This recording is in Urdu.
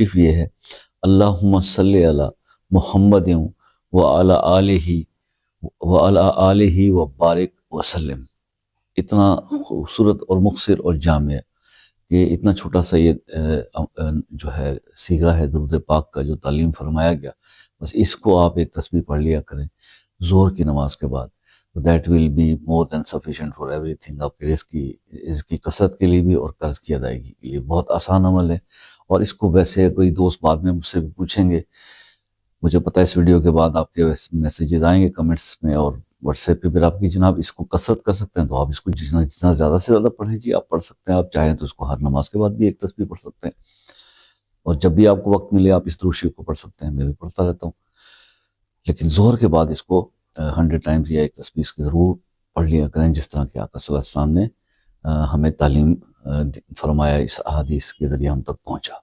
تشریف یہ ہے، اللہم صلی علی محمد وعلی آلہ وعلی آلہ وبارک وسلم۔ اتنا خوبصورت اور مختصر اور جامع کہ اتنا چھوٹا سا یہ جو ہے صیغہ ہے درود پاک کا جو تعلیم فرمایا گیا، بس اس کو آپ ایک تسبیح پڑھ لیا کریں ظہر کی نماز کے بعد، that will be more than sufficient for ایوری تھنگ، آپ کے رزق کی کثرت کے لیے بھی اور قرض کی ادائیگی کے لیے۔ بہت آسان عمل ہے، اور اس کو ویسے کوئی دوست بعد میں مجھ سے بھی پوچھیں گے، مجھے پتہ ہے اس ویڈیو کے بعد آپ کے میسیجز آئیں گے کمنٹس میں اور واٹس ایپ پہ، پھر آپ کی جناب اس کو کثرت کر سکتے ہیں تو آپ اس کو جتنا زیادہ سے زیادہ پڑھیں جی، آپ پڑھ سکتے ہیں، آپ چاہیں تو اس کو ہر نماز کے بعد بھی ایک تسبیح پڑھ سکتے ہیں، اور جب بھی آپ کو وقت ملے آپ اس درود شریف کو پڑھ سکتے ہیں، میں بھی پڑھتا رہتا ہوں، لیکن ظہر کے بعد اس کو 100 ٹائمز یا ایک تسبیح اس کی ضرور پڑھ لیا کریں، جس طرح کہ آقا صلی اللہ علیہ وسلم نے ہمیں تعلیم فرمایا، اس احادیث کے ذریعے ہم تک پہنچا۔